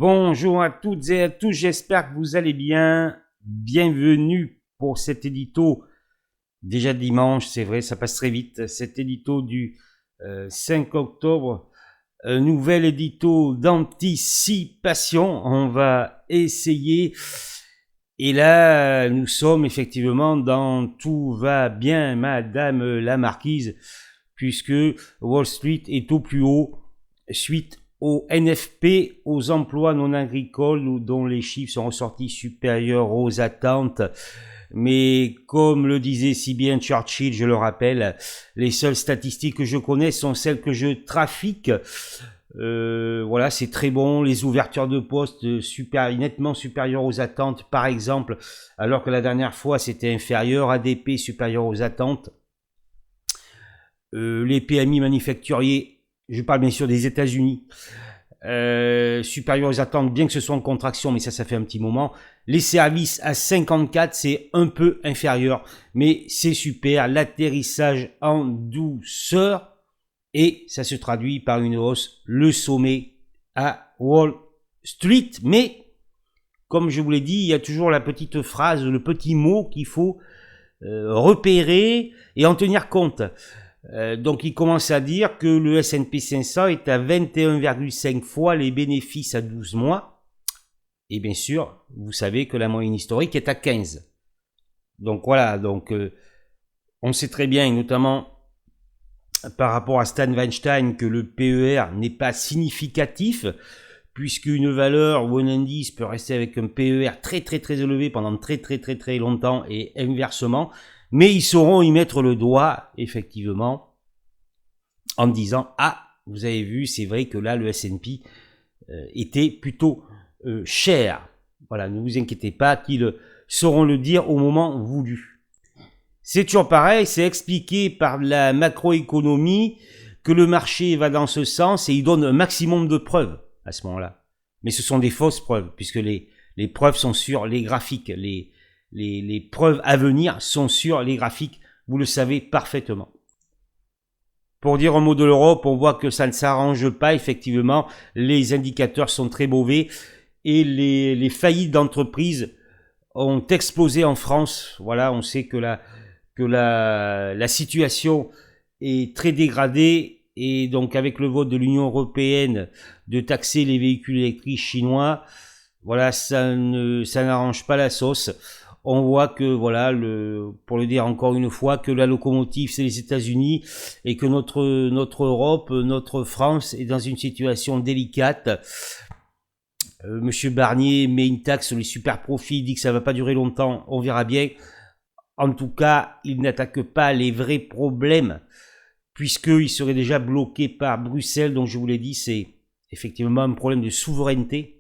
Bonjour à toutes et à tous, j'espère que vous allez bien. Bienvenue pour cet édito, déjà dimanche, c'est vrai, ça passe très vite, cet édito du 5 octobre, un nouvel édito d'anticipation, on va essayer, et là nous sommes effectivement dans tout va bien Madame la Marquise, puisque Wall Street est au plus haut, suite aux NFP, aux emplois non agricoles, dont les chiffres sont ressortis supérieurs aux attentes. Mais comme le disait si bien Churchill, je le rappelle, les seules statistiques que je connais sont celles que je trafique. Voilà, c'est très bon. Les ouvertures de postes nettement supérieures aux attentes, par exemple, alors que la dernière fois c'était inférieur. ADP supérieur aux attentes. Les PMI manufacturiers, je parle bien sûr des États-Unis, supérieurs aux attentes, bien que ce soit en contraction, mais ça fait un petit moment. Les services à 54, c'est un peu inférieur, mais c'est super. L'atterrissage en douceur, et ça se traduit par une hausse, le sommet à Wall Street. Mais, comme je vous l'ai dit, il y a toujours la petite phrase, le petit mot qu'il faut repérer et en tenir compte. Donc il commence à dire que le S&P 500 est à 21,5 fois les bénéfices à 12 mois. Et bien sûr, vous savez que la moyenne historique est à 15. Donc voilà, on sait très bien, notamment par rapport à Stan Weinstein, que le PER n'est pas significatif, puisqu'une valeur ou un indice peut rester avec un PER très élevé pendant très longtemps et inversement. Mais ils sauront y mettre le doigt, effectivement, en disant « Ah, vous avez vu, c'est vrai que là, le S&P était plutôt cher. » Voilà, ne vous inquiétez pas qu'ils sauront le dire au moment voulu. C'est toujours pareil, c'est expliqué par la macroéconomie que le marché va dans ce sens et il donne un maximum de preuves à ce moment-là. Mais ce sont des fausses preuves, puisque les preuves sont sur les graphiques, les preuves à venir sont sur les graphiques, vous le savez parfaitement. Pour dire un mot de l'Europe, on voit que ça ne s'arrange pas, effectivement, les indicateurs sont très mauvais et les faillites d'entreprises ont explosé en France. Voilà, on sait que la situation est très dégradée et donc avec le vote de l'Union européenne de taxer les véhicules électriques chinois, voilà, ça n'arrange pas la sauce. On voit que, voilà, pour le dire encore une fois, que la locomotive, c'est les États-Unis et que notre Europe, notre France est dans une situation délicate. Monsieur Barnier met une taxe sur les super profits, dit que ça va pas durer longtemps, on verra bien. En tout cas, il n'attaque pas les vrais problèmes, puisqu'il serait déjà bloqué par Bruxelles. Donc, je vous l'ai dit, c'est effectivement un problème de souveraineté.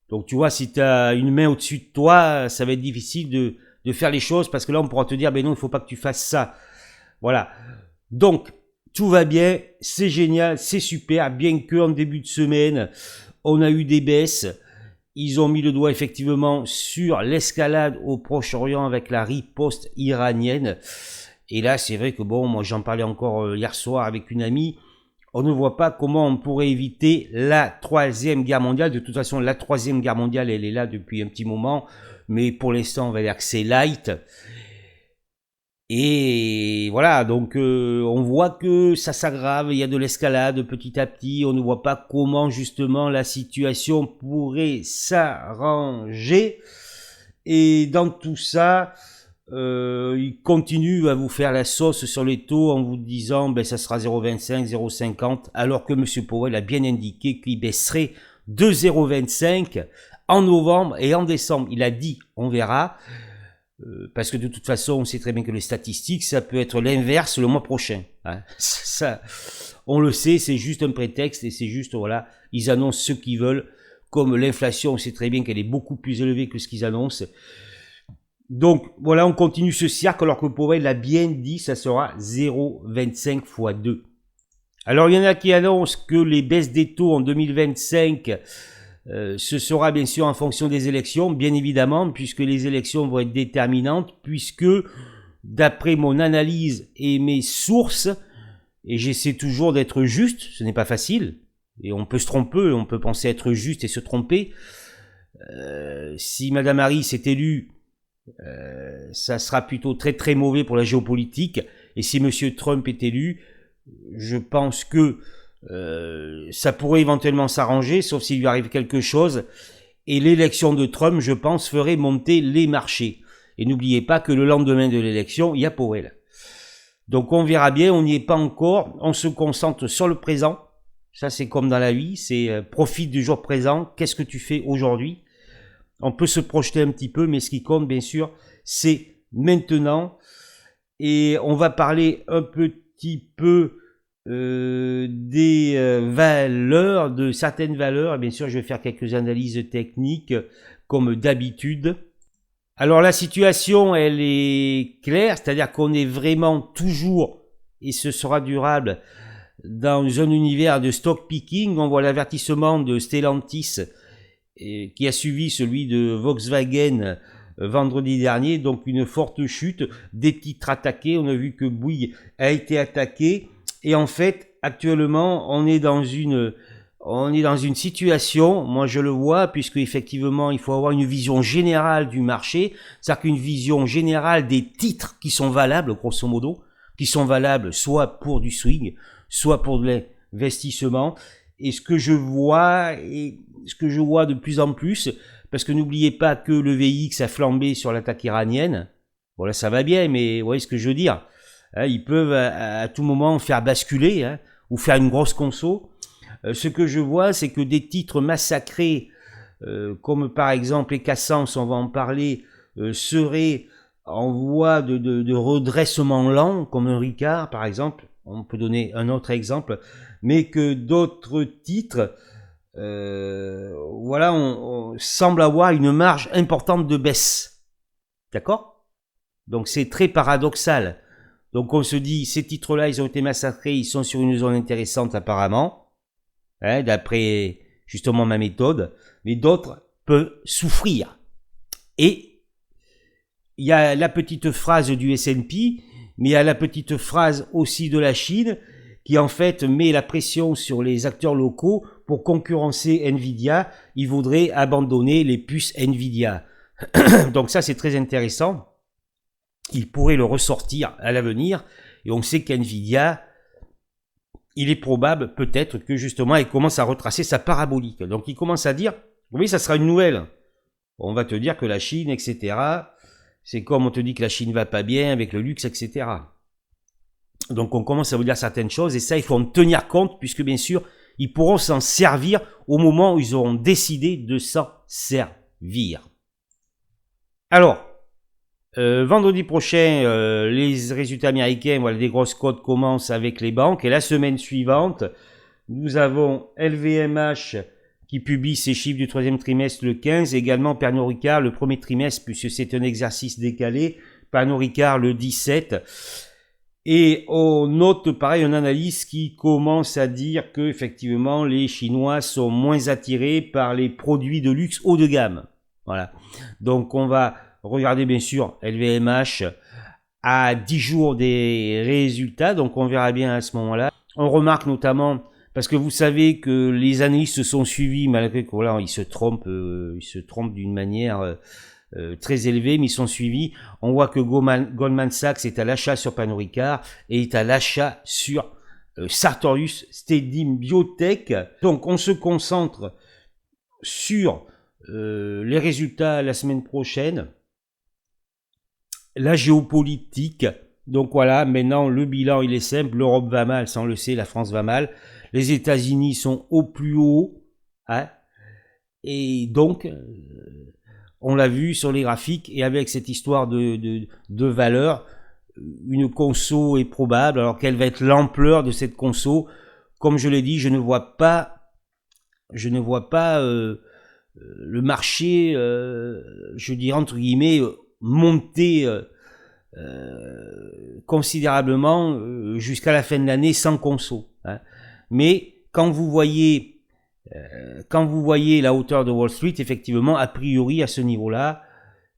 Donc tu vois, si tu as une main au-dessus de toi, ça va être difficile de faire les choses, parce que là on pourra te dire, ben non, il ne faut pas que tu fasses ça. Voilà. Donc, tout va bien, c'est génial, c'est super, bien qu'en début de semaine, on a eu des baisses. Ils ont mis le doigt effectivement sur l'escalade au Proche-Orient avec la riposte iranienne. Et là, c'est vrai que bon, moi j'en parlais encore hier soir avec une amie. On ne voit pas comment on pourrait éviter la troisième guerre mondiale. De toute façon, la troisième guerre mondiale, elle est là depuis un petit moment. Mais pour l'instant, on va dire que c'est light. Et voilà, donc on voit que ça s'aggrave. Il y a de l'escalade petit à petit. On ne voit pas comment justement la situation pourrait s'arranger. Et dans tout ça, il continue à vous faire la sauce sur les taux en vous disant ben ça sera 0,25, 0,50, alors que M. Powell a bien indiqué qu'il baisserait de 0,25 en novembre et en décembre. Il a dit on verra, parce que de toute façon on sait très bien que les statistiques ça peut être l'inverse le mois prochain. Hein. Ça, on le sait, c'est juste un prétexte et c'est juste voilà, ils annoncent ce qu'ils veulent. Comme l'inflation, on sait très bien qu'elle est beaucoup plus élevée que ce qu'ils annoncent. Donc voilà, on continue ce cercle alors que Powell l'a bien dit, ça sera 0,25 x 2. Alors il y en a qui annoncent que les baisses des taux en 2025, ce sera bien sûr en fonction des élections, bien évidemment, puisque les élections vont être déterminantes, puisque d'après mon analyse et mes sources, et j'essaie toujours d'être juste, ce n'est pas facile, et on peut se tromper, on peut penser être juste et se tromper. Si Madame Harris est élue, ça sera plutôt très très mauvais pour la géopolitique. Et si Monsieur Trump est élu, je pense que ça pourrait éventuellement s'arranger, sauf s'il lui arrive quelque chose. Et l'élection de Trump, je pense, ferait monter les marchés. Et n'oubliez pas que le lendemain de l'élection, il y a Powell. Donc on verra bien, on n'y est pas encore. On se concentre sur le présent. Ça, c'est comme dans la vie, c'est profite du jour présent. Qu'est-ce que tu fais aujourd'hui? On peut se projeter un petit peu, mais ce qui compte, bien sûr, c'est maintenant. Et on va parler un petit peu des valeurs, de certaines valeurs. Et bien sûr, je vais faire quelques analyses techniques, comme d'habitude. Alors, la situation, elle est claire, c'est-à-dire qu'on est vraiment toujours, et ce sera durable, dans un univers de stock picking. On voit l'avertissement de Stellantis qui a suivi celui de Volkswagen vendredi dernier, donc une forte chute, des titres attaqués. On a vu que Bouygues a été attaqué et en fait actuellement on est dans une situation, moi je le vois, puisque effectivement il faut avoir une vision générale du marché, c'est-à-dire qu'une vision générale des titres qui sont valables, grosso modo, qui sont valables soit pour du swing, soit pour de l'investissement. Et ce que je vois de plus en plus, parce que n'oubliez pas que le VX a flambé sur l'attaque iranienne. Bon là ça va bien, mais vous voyez ce que je veux dire. Ils peuvent à tout moment faire basculer, ou faire une grosse conso. Ce que je vois, c'est que des titres massacrés, comme par exemple les Cassens, on va en parler, seraient en voie de redressement lent, comme un Ricard par exemple. On peut donner un autre exemple, mais que d'autres titres, voilà, on semble avoir une marge importante de baisse. D'accord? Donc c'est très paradoxal. Donc on se dit, ces titres-là, ils ont été massacrés, ils sont sur une zone intéressante apparemment, d'après justement ma méthode, mais d'autres peuvent souffrir. Et il y a la petite phrase du S&P, mais il y a la petite phrase aussi de la Chine, qui en fait met la pression sur les acteurs locaux pour concurrencer Nvidia. Ils voudraient abandonner les puces Nvidia. Donc ça c'est très intéressant. Ils pourraient le ressortir à l'avenir. Et on sait qu'Nvidia, il est probable peut-être que justement elle commence à retracer sa parabolique. Donc il commence à dire, oui ça sera une nouvelle. On va te dire que la Chine, etc. C'est comme on te dit que la Chine va pas bien avec le luxe, etc. Donc on commence à vous dire certaines choses et ça il faut en tenir compte puisque bien sûr ils pourront s'en servir au moment où ils auront décidé de s'en servir. Alors, vendredi prochain, les résultats américains, voilà, des grosses cotes commencent avec les banques et la semaine suivante, nous avons LVMH qui publie ses chiffres du troisième trimestre le 15, également Pernod Ricard le premier trimestre puisque c'est un exercice décalé, Pernod Ricard le 17. Et on note pareil une analyse qui commence à dire que effectivement les Chinois sont moins attirés par les produits de luxe haut de gamme. Voilà. Donc on va regarder bien sûr LVMH à 10 jours des résultats, donc on verra bien à ce moment-là. On remarque notamment, parce que vous savez que les analystes se sont suivis, malgré que voilà, ils se trompent d'une manière très élevés, mais ils sont suivis. On voit que Goldman Sachs est à l'achat sur Pernod Ricard et est à l'achat sur Sartorius Stedim Biotech. Donc on se concentre sur les résultats la semaine prochaine, la géopolitique. Donc voilà, maintenant le bilan il est simple, l'Europe va mal, ça on le sait, la France va mal, les États-Unis sont au plus haut, et donc on l'a vu sur les graphiques, et avec cette histoire de valeur, une conso est probable. Alors quelle va être l'ampleur de cette conso? Comme je l'ai dit, je ne vois pas le marché, je dirais entre guillemets, monter considérablement jusqu'à la fin de l'année sans conso. Mais quand vous voyez la hauteur de Wall Street, effectivement, a priori, à ce niveau-là,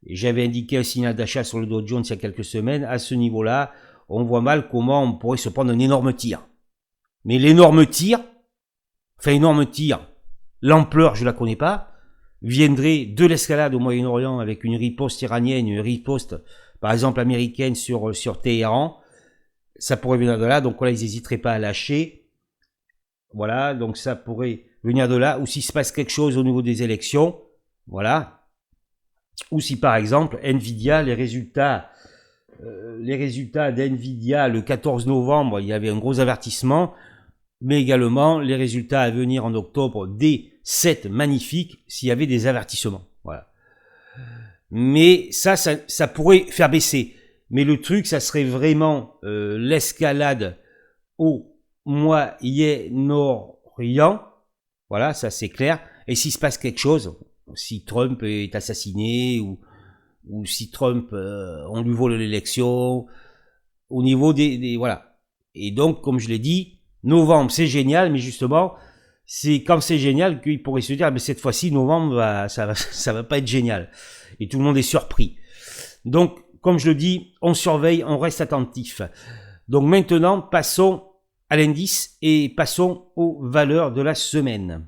j'avais indiqué un signal d'achat sur le Dow Jones il y a quelques semaines, à ce niveau-là, on voit mal comment on pourrait se prendre un énorme tir. Mais l'énorme tir, enfin énorme tir, l'ampleur je la connais pas, viendrait de l'escalade au Moyen-Orient avec une riposte iranienne, une riposte par exemple américaine sur Téhéran, ça pourrait venir de là, donc voilà, ils n'hésiteraient pas à lâcher, voilà, donc ça pourrait venir de là, ou s'il se passe quelque chose au niveau des élections, voilà, ou si par exemple Nvidia, les résultats d'Nvidia le 14 novembre, il y avait un gros avertissement, mais également les résultats à venir en octobre des 7 magnifiques s'il y avait des avertissements. Voilà. Mais ça pourrait faire baisser. Mais le truc, ça serait vraiment l'escalade au Moyen-Orient. Voilà, ça c'est clair. Et s'il se passe quelque chose, si Trump est assassiné ou si Trump, on lui vole l'élection, au niveau voilà. Et donc, comme je l'ai dit, novembre, c'est génial, mais justement, c'est quand c'est génial qu'il pourrait se dire, mais cette fois-ci, novembre, ça va pas être génial. Et tout le monde est surpris. Donc, comme je le dis, on surveille, on reste attentif. Donc maintenant, passons à l'indice et passons aux valeurs de la semaine.